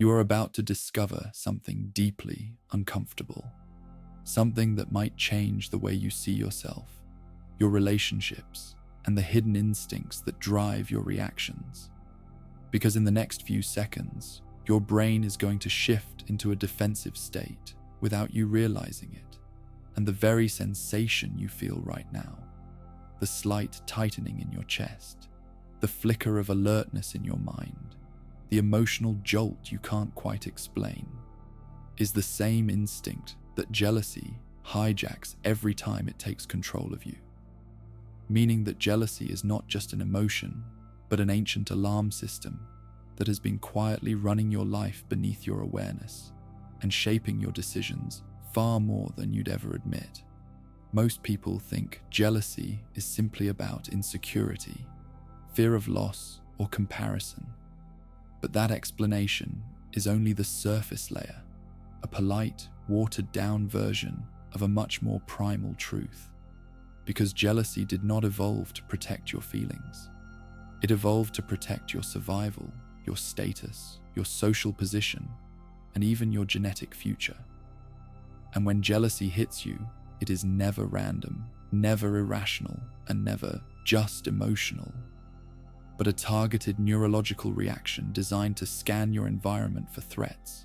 You are about to discover something deeply uncomfortable, something that might change the way you see yourself, your relationships, and the hidden instincts that drive your reactions. Because in the next few seconds, your brain is going to shift into a defensive state without you realizing it. And the very sensation you feel right now, the slight tightening in your chest, the flicker of alertness in your mind, the emotional jolt you can't quite explain, is the same instinct that jealousy hijacks every time it takes control of you. Meaning that jealousy is not just an emotion, but an ancient alarm system that has been quietly running your life beneath your awareness and shaping your decisions far more than you'd ever admit. Most people think jealousy is simply about insecurity, fear of loss, or comparison. But that explanation is only the surface layer, a polite, watered-down version of a much more primal truth. Because jealousy did not evolve to protect your feelings. It evolved to protect your survival, your status, your social position, and even your genetic future. And when jealousy hits you, it is never random, never irrational, and never just emotional, but a targeted neurological reaction designed to scan your environment for threats,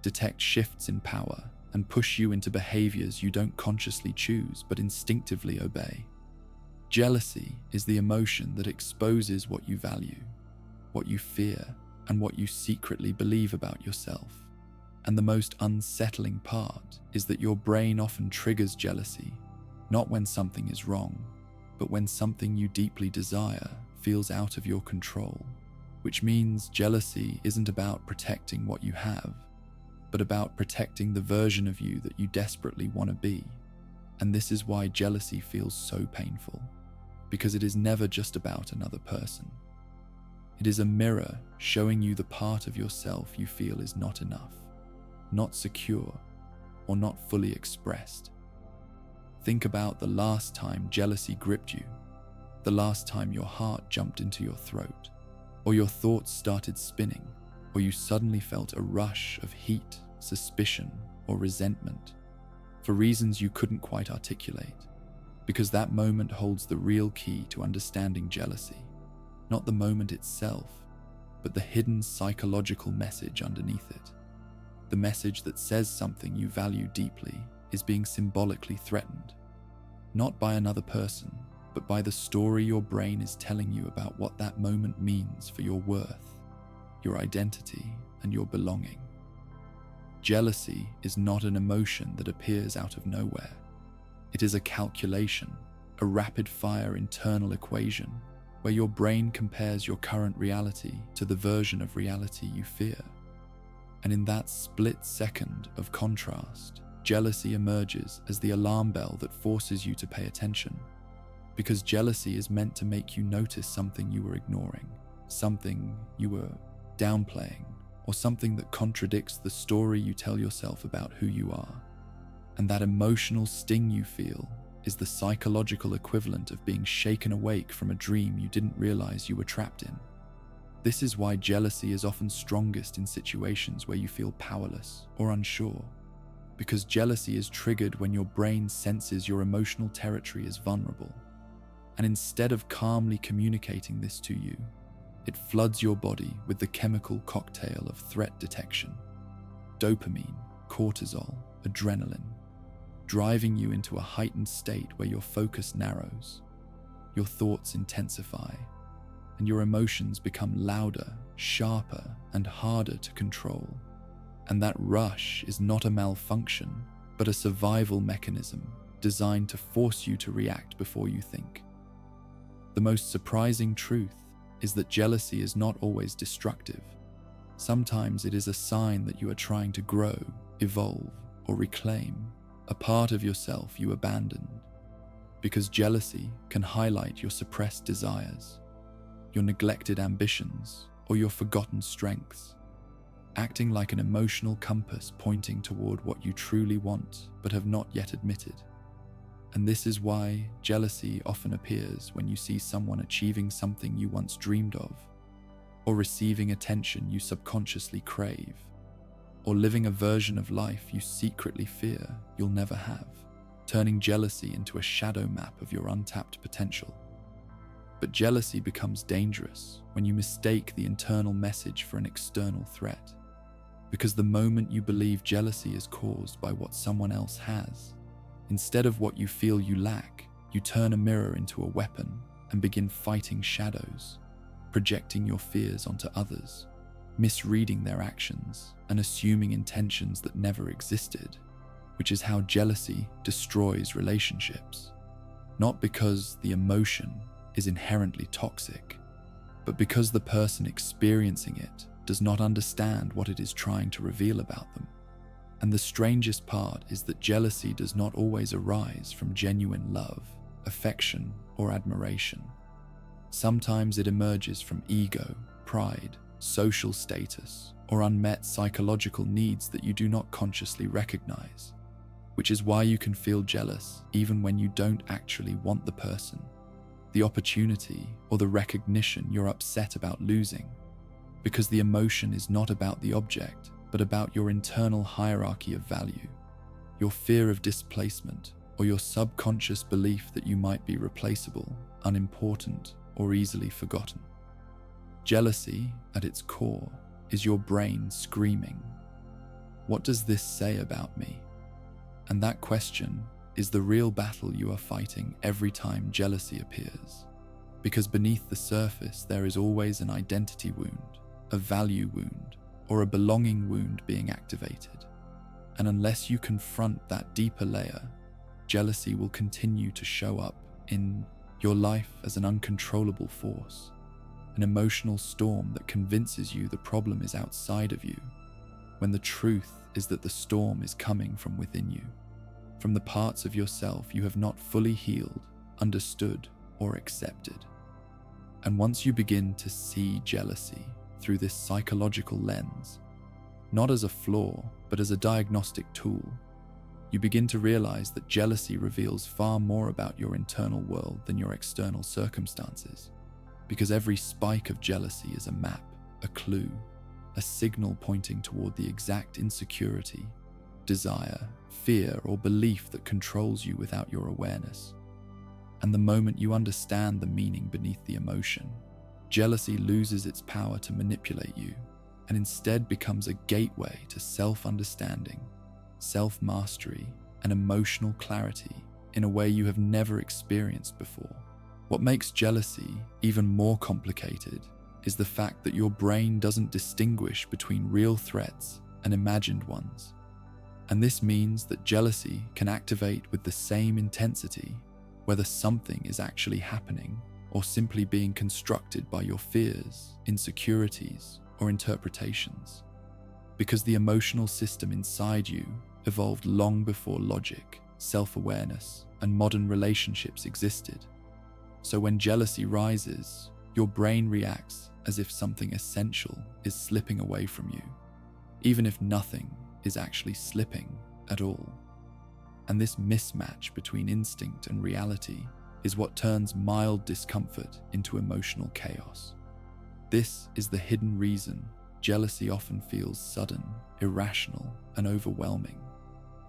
detect shifts in power, and push you into behaviors you don't consciously choose but instinctively obey. Jealousy is the emotion that exposes what you value, what you fear, and what you secretly believe about yourself. And the most unsettling part is that your brain often triggers jealousy, not when something is wrong, but when something you deeply desire feels out of your control. Which means jealousy isn't about protecting what you have, but about protecting the version of you that you desperately want to be. And this is why jealousy feels so painful, because it is never just about another person. It is a mirror showing you the part of yourself you feel is not enough, not secure, or not fully expressed. Think about the last time jealousy gripped you, the last time your heart jumped into your throat, or your thoughts started spinning, or you suddenly felt a rush of heat, suspicion, or resentment, for reasons you couldn't quite articulate, because that moment holds the real key to understanding jealousy, not the moment itself, but the hidden psychological message underneath it. The message that says something you value deeply is being symbolically threatened, not by another person, but by the story your brain is telling you about what that moment means for your worth, your identity, and your belonging. Jealousy is not an emotion that appears out of nowhere. It is a calculation, a rapid-fire internal equation, where your brain compares your current reality to the version of reality you fear. And in that split second of contrast, jealousy emerges as the alarm bell that forces you to pay attention. Because jealousy is meant to make you notice something you were ignoring, something you were downplaying, or something that contradicts the story you tell yourself about who you are. And that emotional sting you feel is the psychological equivalent of being shaken awake from a dream you didn't realize you were trapped in. This is why jealousy is often strongest in situations where you feel powerless or unsure, because jealousy is triggered when your brain senses your emotional territory is vulnerable. And instead of calmly communicating this to you, it floods your body with the chemical cocktail of threat detection, dopamine, cortisol, adrenaline, driving you into a heightened state where your focus narrows, your thoughts intensify, and your emotions become louder, sharper, and harder to control. And that rush is not a malfunction, but a survival mechanism designed to force you to react before you think. The most surprising truth is that jealousy is not always destructive. Sometimes it is a sign that you are trying to grow, evolve, or reclaim a part of yourself you abandoned. Because jealousy can highlight your suppressed desires, your neglected ambitions, or your forgotten strengths, acting like an emotional compass pointing toward what you truly want but have not yet admitted. And this is why jealousy often appears when you see someone achieving something you once dreamed of, or receiving attention you subconsciously crave, or living a version of life you secretly fear you'll never have, turning jealousy into a shadow map of your untapped potential. But jealousy becomes dangerous when you mistake the internal message for an external threat, because the moment you believe jealousy is caused by what someone else has, instead of what you feel you lack, you turn a mirror into a weapon and begin fighting shadows, projecting your fears onto others, misreading their actions and assuming intentions that never existed, which is how jealousy destroys relationships. Not because the emotion is inherently toxic, but because the person experiencing it does not understand what it is trying to reveal about them. And the strangest part is that jealousy does not always arise from genuine love, affection, or admiration. Sometimes it emerges from ego, pride, social status, or unmet psychological needs that you do not consciously recognize, which is why you can feel jealous even when you don't actually want the person, the opportunity, or the recognition you're upset about losing, because the emotion is not about the object, but about your internal hierarchy of value, your fear of displacement, or your subconscious belief that you might be replaceable, unimportant, or easily forgotten. Jealousy, at its core, is your brain screaming, "What does this say about me?" And that question is the real battle you are fighting every time jealousy appears. Because beneath the surface, there is always an identity wound, a value wound, or a belonging wound being activated. And unless you confront that deeper layer, jealousy will continue to show up in your life as an uncontrollable force, an emotional storm that convinces you the problem is outside of you, when the truth is that the storm is coming from within you, from the parts of yourself you have not fully healed, understood, or accepted. And once you begin to see jealousy through this psychological lens, not as a flaw, but as a diagnostic tool, you begin to realize that jealousy reveals far more about your internal world than your external circumstances, because every spike of jealousy is a map, a clue, a signal pointing toward the exact insecurity, desire, fear, or belief that controls you without your awareness. And the moment you understand the meaning beneath the emotion, jealousy loses its power to manipulate you and instead becomes a gateway to self-understanding, self-mastery, and emotional clarity in a way you have never experienced before. What makes jealousy even more complicated is the fact that your brain doesn't distinguish between real threats and imagined ones. And this means that jealousy can activate with the same intensity whether something is actually happening or simply being constructed by your fears, insecurities, or interpretations. Because the emotional system inside you evolved long before logic, self-awareness, and modern relationships existed. So when jealousy rises, your brain reacts as if something essential is slipping away from you, even if nothing is actually slipping at all. And this mismatch between instinct and reality is what turns mild discomfort into emotional chaos. This is the hidden reason jealousy often feels sudden, irrational, and overwhelming,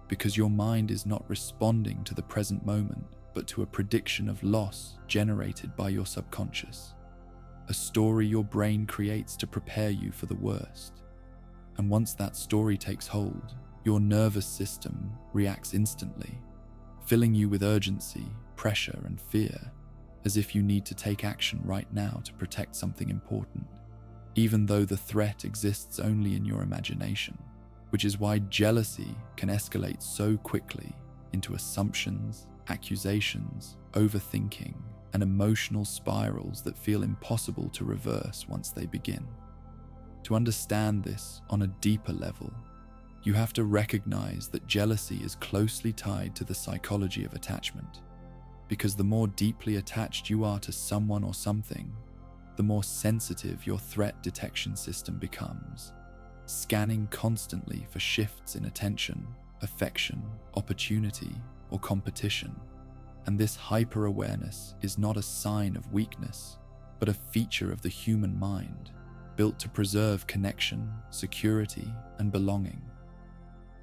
because your mind is not responding to the present moment, but to a prediction of loss generated by your subconscious, a story your brain creates to prepare you for the worst. And once that story takes hold, your nervous system reacts instantly, filling you with urgency, pressure, and fear, as if you need to take action right now to protect something important, even though the threat exists only in your imagination, which is why jealousy can escalate so quickly into assumptions, accusations, overthinking, and emotional spirals that feel impossible to reverse once they begin. To understand this on a deeper level, you have to recognize that jealousy is closely tied to the psychology of attachment, because the more deeply attached you are to someone or something, the more sensitive your threat detection system becomes, scanning constantly for shifts in attention, affection, opportunity, or competition. And this hyper-awareness is not a sign of weakness, but a feature of the human mind, built to preserve connection, security, and belonging.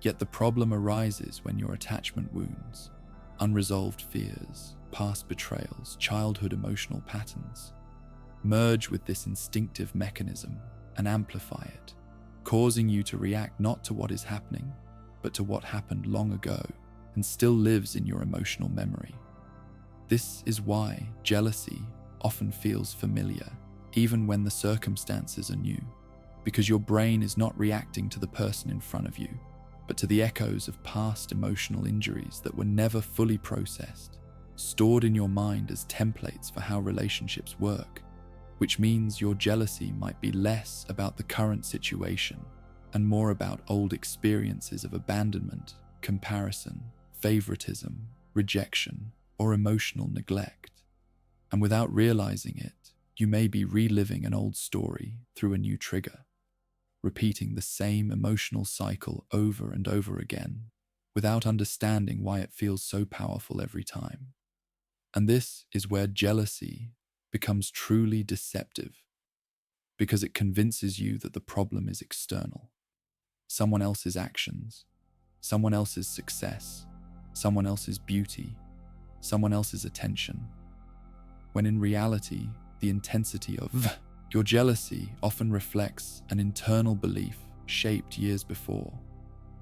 Yet the problem arises when your attachment wounds, unresolved fears, past betrayals, childhood emotional patterns merge with this instinctive mechanism and amplify it, causing you to react not to what is happening, but to what happened long ago and still lives in your emotional memory. This is why jealousy often feels familiar, even when the circumstances are new, because your brain is not reacting to the person in front of you, but to the echoes of past emotional injuries that were never fully processed, stored in your mind as templates for how relationships work, which means your jealousy might be less about the current situation and more about old experiences of abandonment, comparison, favoritism, rejection, or emotional neglect. And without realizing it, you may be reliving an old story through a new trigger, repeating the same emotional cycle over and over again, without understanding why it feels so powerful every time. And this is where jealousy becomes truly deceptive, because it convinces you that the problem is external. Someone else's actions, someone else's success, someone else's beauty, someone else's attention, when in reality, the intensity of your jealousy often reflects an internal belief shaped years before,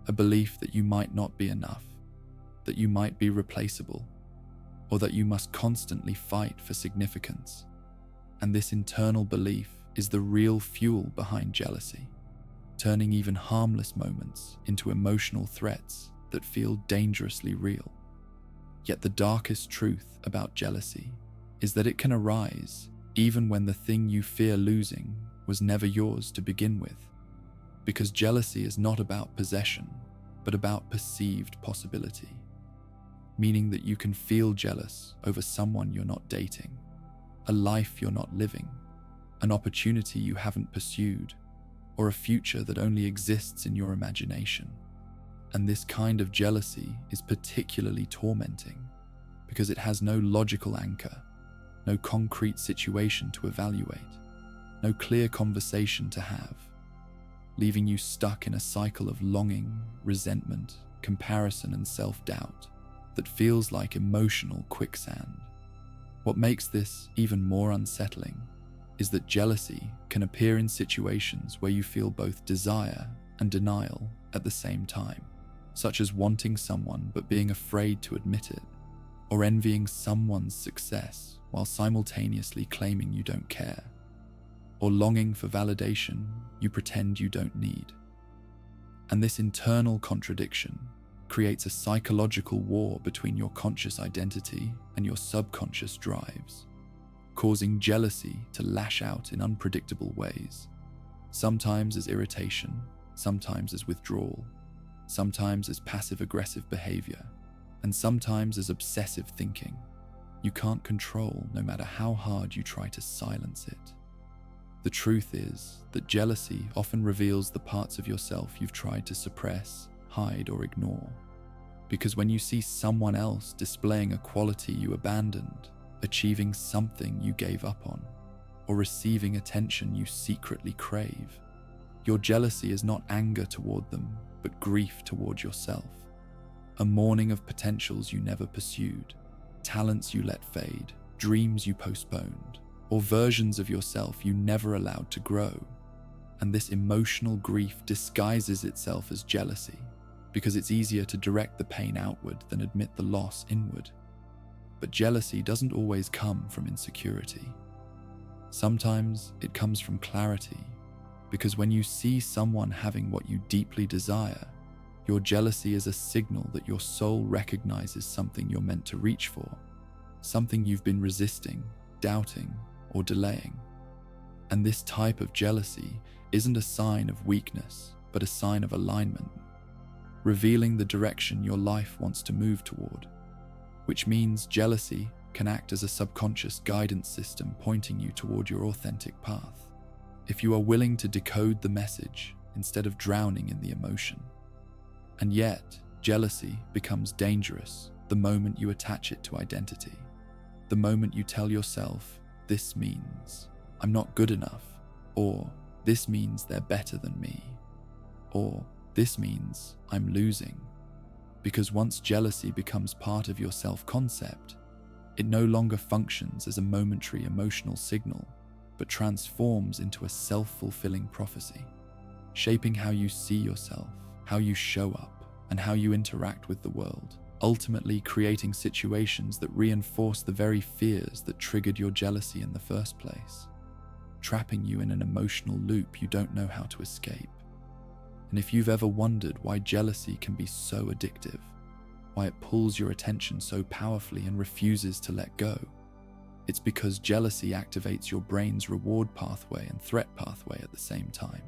a belief that you might not be enough, that you might be replaceable, or that you must constantly fight for significance. And this internal belief is the real fuel behind jealousy, turning even harmless moments into emotional threats that feel dangerously real. Yet the darkest truth about jealousy is that it can arise even when the thing you fear losing was never yours to begin with. Because jealousy is not about possession, but about perceived possibility. Meaning that you can feel jealous over someone you're not dating, a life you're not living, an opportunity you haven't pursued, or a future that only exists in your imagination. And this kind of jealousy is particularly tormenting because it has no logical anchor, no concrete situation to evaluate, no clear conversation to have, leaving you stuck in a cycle of longing, resentment, comparison, and self-doubt that feels like emotional quicksand. What makes this even more unsettling is that jealousy can appear in situations where you feel both desire and denial at the same time, such as wanting someone but being afraid to admit it, or envying someone's success while simultaneously claiming you don't care, or longing for validation you pretend you don't need. And this internal contradiction creates a psychological war between your conscious identity and your subconscious drives, causing jealousy to lash out in unpredictable ways, sometimes as irritation, sometimes as withdrawal, sometimes as passive-aggressive behavior, and sometimes as obsessive thinking you can't control no matter how hard you try to silence it. The truth is that jealousy often reveals the parts of yourself you've tried to suppress, hide, or ignore. Because when you see someone else displaying a quality you abandoned, achieving something you gave up on, or receiving attention you secretly crave, your jealousy is not anger toward them, but grief toward yourself. A mourning of potentials you never pursued, talents you let fade, dreams you postponed, or versions of yourself you never allowed to grow. And this emotional grief disguises itself as jealousy, because it's easier to direct the pain outward than admit the loss inward. But jealousy doesn't always come from insecurity. Sometimes it comes from clarity, because when you see someone having what you deeply desire, your jealousy is a signal that your soul recognizes something you're meant to reach for, something you've been resisting, doubting, or delaying. And this type of jealousy isn't a sign of weakness, but a sign of alignment, revealing the direction your life wants to move toward, which means jealousy can act as a subconscious guidance system pointing you toward your authentic path, if you are willing to decode the message instead of drowning in the emotion. And yet, jealousy becomes dangerous the moment you attach it to identity. The moment you tell yourself, "This means I'm not good enough," or this means they're better than me, or this means I'm losing. Because once jealousy becomes part of your self-concept, it no longer functions as a momentary emotional signal, but transforms into a self-fulfilling prophecy, shaping how you see yourself, how you show up, and how you interact with the world, ultimately creating situations that reinforce the very fears that triggered your jealousy in the first place, trapping you in an emotional loop you don't know how to escape. And if you've ever wondered why jealousy can be so addictive, why it pulls your attention so powerfully and refuses to let go, it's because jealousy activates your brain's reward pathway and threat pathway at the same time,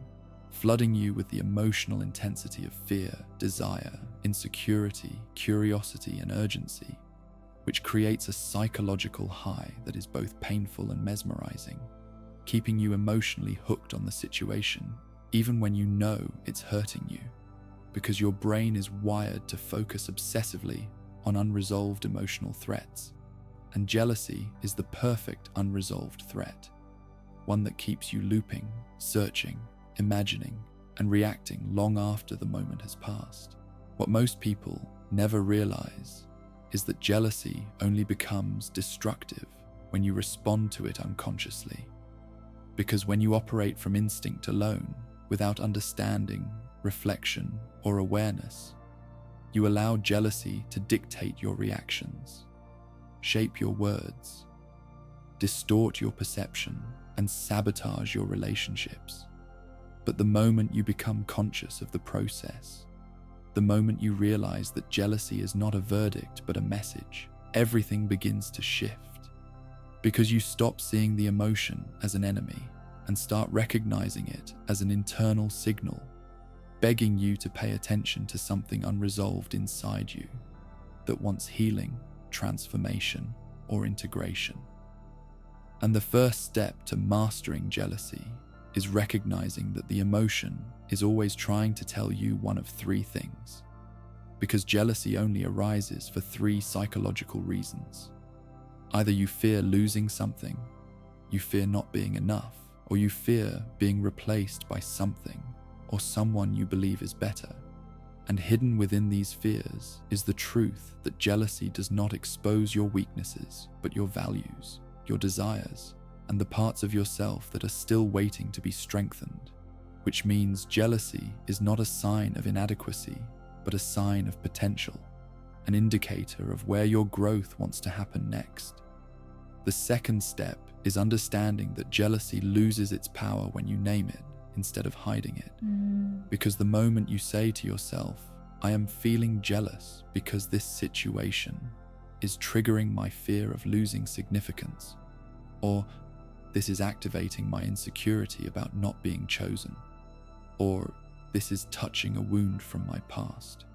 flooding you with the emotional intensity of fear, desire, insecurity, curiosity, and urgency, which creates a psychological high that is both painful and mesmerizing, keeping you emotionally hooked on the situation, even when you know it's hurting you, because your brain is wired to focus obsessively on unresolved emotional threats. And jealousy is the perfect unresolved threat, one that keeps you looping, searching, imagining, and reacting long after the moment has passed. What most people never realize is that jealousy only becomes destructive when you respond to it unconsciously. Because when you operate from instinct alone, without understanding, reflection, or awareness, you allow jealousy to dictate your reactions, shape your words, distort your perception, and sabotage your relationships. But the moment you become conscious of the process, the moment you realize that jealousy is not a verdict but a message, everything begins to shift. Because you stop seeing the emotion as an enemy and start recognizing it as an internal signal, begging you to pay attention to something unresolved inside you that wants healing, transformation, or integration. And the first step to mastering jealousy is recognizing that the emotion is always trying to tell you one of three things. Because jealousy only arises for three psychological reasons. Either you fear losing something, you fear not being enough, or you fear being replaced by something or someone you believe is better. And hidden within these fears is the truth that jealousy does not expose your weaknesses, but your values, your desires, and the parts of yourself that are still waiting to be strengthened. Which means jealousy is not a sign of inadequacy, but a sign of potential, an indicator of where your growth wants to happen next. The second step is understanding that jealousy loses its power when you name it instead of hiding it. Because the moment you say to yourself, I am feeling jealous because this situation is triggering my fear of losing significance, or this is activating my insecurity about not being chosen, or this is touching a wound from my past,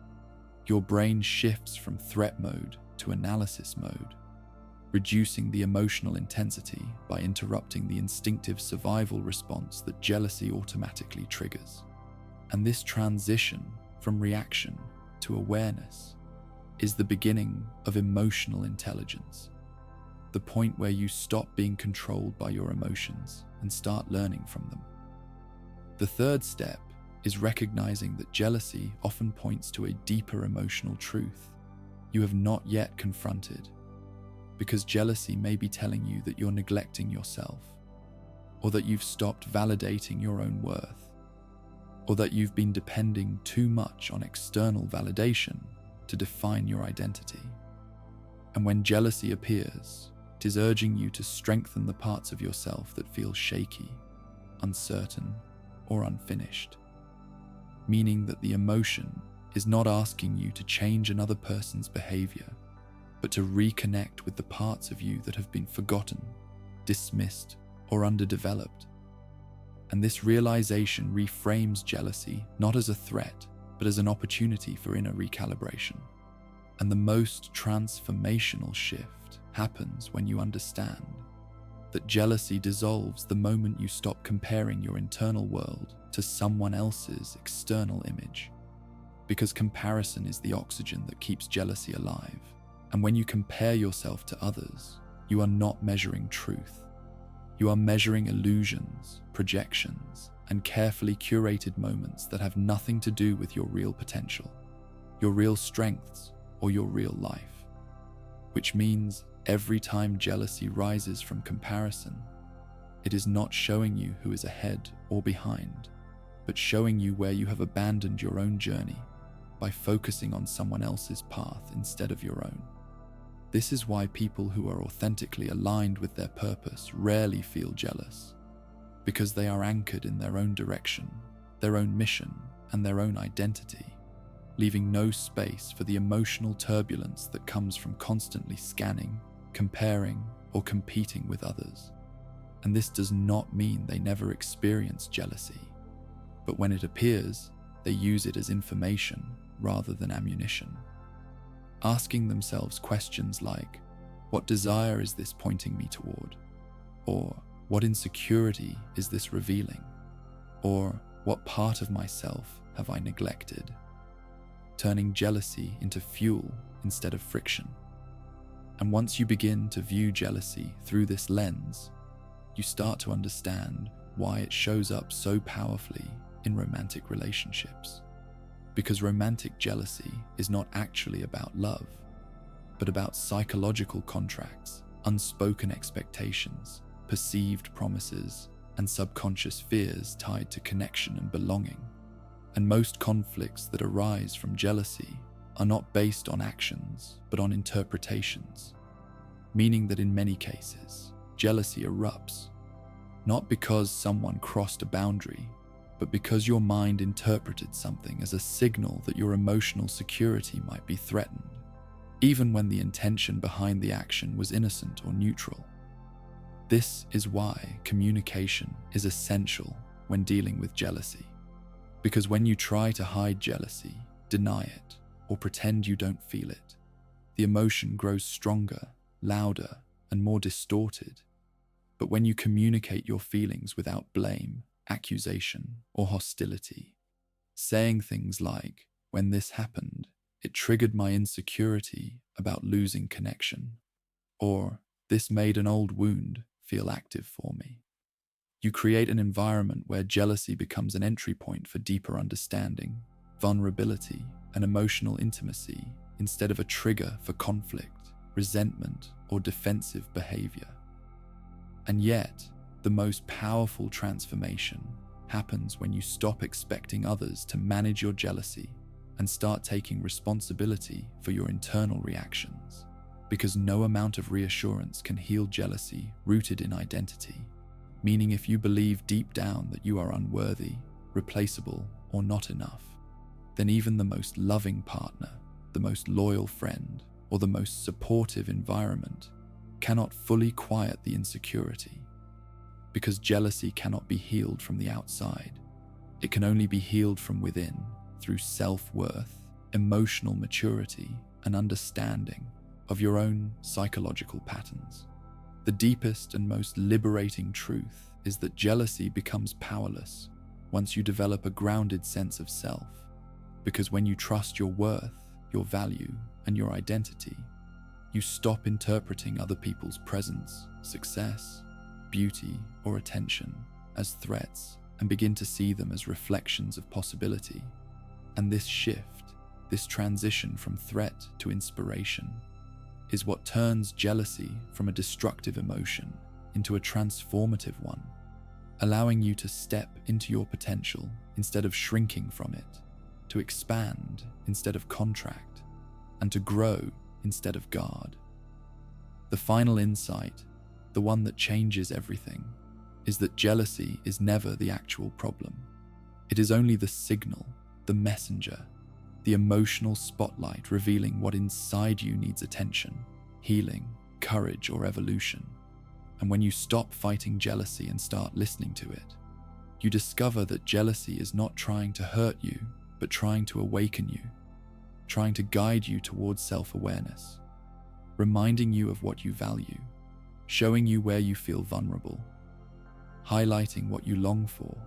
your brain shifts from threat mode to analysis mode, reducing the emotional intensity by interrupting the instinctive survival response that jealousy automatically triggers. And this transition from reaction to awareness is the beginning of emotional intelligence, the point where you stop being controlled by your emotions and start learning from them. The third step is recognizing that jealousy often points to a deeper emotional truth you have not yet confronted, because jealousy may be telling you that you're neglecting yourself, or that you've stopped validating your own worth, or that you've been depending too much on external validation to define your identity. And when jealousy appears, it is urging you to strengthen the parts of yourself that feel shaky, uncertain, or unfinished, meaning that the emotion is not asking you to change another person's behavior, but to reconnect with the parts of you that have been forgotten, dismissed, or underdeveloped. And this realization reframes jealousy not as a threat, but as an opportunity for inner recalibration. And the most transformational shift happens when you understand that jealousy dissolves the moment you stop comparing your internal world to someone else's external image. Because comparison is the oxygen that keeps jealousy alive. And when you compare yourself to others, you are not measuring truth. You are measuring illusions, projections, and carefully curated moments that have nothing to do with your real potential, your real strengths, or your real life. Which means every time jealousy rises from comparison, it is not showing you who is ahead or behind, but showing you where you have abandoned your own journey by focusing on someone else's path instead of your own. This is why people who are authentically aligned with their purpose rarely feel jealous, because they are anchored in their own direction, their own mission, and their own identity, leaving no space for the emotional turbulence that comes from constantly scanning, comparing, or competing with others. And this does not mean they never experience jealousy, but when it appears, they use it as information rather than ammunition. Asking themselves questions like, what desire is this pointing me toward? Or what insecurity is this revealing? Or what part of myself have I neglected? Turning jealousy into fuel instead of friction. And once you begin to view jealousy through this lens, you start to understand why it shows up so powerfully in romantic relationships. Because romantic jealousy is not actually about love, but about psychological contracts, unspoken expectations, perceived promises, and subconscious fears tied to connection and belonging. And most conflicts that arise from jealousy are not based on actions, but on interpretations, meaning that in many cases, jealousy erupts, not because someone crossed a boundary, but because your mind interpreted something as a signal that your emotional security might be threatened, even when the intention behind the action was innocent or neutral. This is why communication is essential when dealing with jealousy, because when you try to hide jealousy, deny it, or pretend you don't feel it, the emotion grows stronger, louder, and more distorted. But when you communicate your feelings without blame, accusation, or hostility, saying things like, when this happened, it triggered my insecurity about losing connection, or this made an old wound feel active for me, you create an environment where jealousy becomes an entry point for deeper understanding, vulnerability, and emotional intimacy instead of a trigger for conflict, resentment, or defensive behavior. And yet, the most powerful transformation happens when you stop expecting others to manage your jealousy and start taking responsibility for your internal reactions, because no amount of reassurance can heal jealousy rooted in identity, meaning if you believe deep down that you are unworthy, replaceable, or not enough, then even the most loving partner, the most loyal friend, or the most supportive environment cannot fully quiet the insecurity. Because jealousy cannot be healed from the outside. It can only be healed from within through self-worth, emotional maturity, and understanding of your own psychological patterns. The deepest and most liberating truth is that jealousy becomes powerless once you develop a grounded sense of self, because when you trust your worth, your value, and your identity, you stop interpreting other people's presence, success, beauty, or attention as threats and begin to see them as reflections of possibility. And this shift, this transition from threat to inspiration, is what turns jealousy from a destructive emotion into a transformative one, allowing you to step into your potential instead of shrinking from it, to expand instead of contract, and to grow instead of guard. The final insight, the one that changes everything, is that jealousy is never the actual problem. It is only the signal, the messenger, the emotional spotlight revealing what inside you needs attention, healing, courage, or evolution. And when you stop fighting jealousy and start listening to it, you discover that jealousy is not trying to hurt you, but trying to awaken you, trying to guide you towards self-awareness, reminding you of what you value, showing you where you feel vulnerable, highlighting what you long for,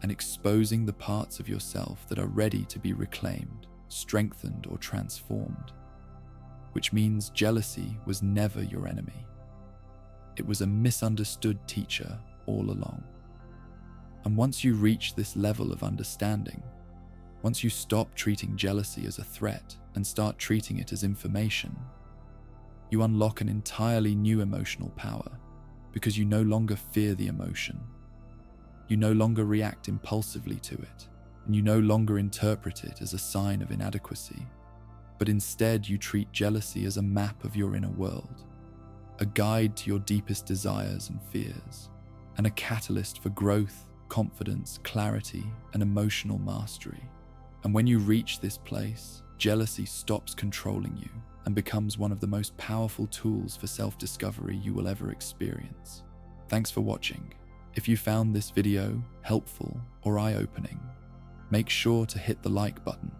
and exposing the parts of yourself that are ready to be reclaimed, strengthened, or transformed. Which means jealousy was never your enemy. It was a misunderstood teacher all along. And once you reach this level of understanding, once you stop treating jealousy as a threat and start treating it as information, you unlock an entirely new emotional power because you no longer fear the emotion. You no longer react impulsively to it, and you no longer interpret it as a sign of inadequacy, but instead you treat jealousy as a map of your inner world, a guide to your deepest desires and fears, and a catalyst for growth, confidence, clarity, and emotional mastery. And when you reach this place, jealousy stops controlling you and becomes one of the most powerful tools for self-discovery you will ever experience. Thanks for watching. If you found this video helpful or eye-opening, make sure to hit the like button.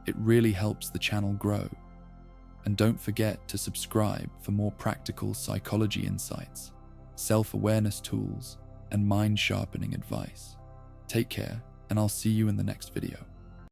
It really helps the channel grow. And don't forget to subscribe for more practical psychology insights, self-awareness tools, and mind-sharpening advice. Take care, and I'll see you in the next video.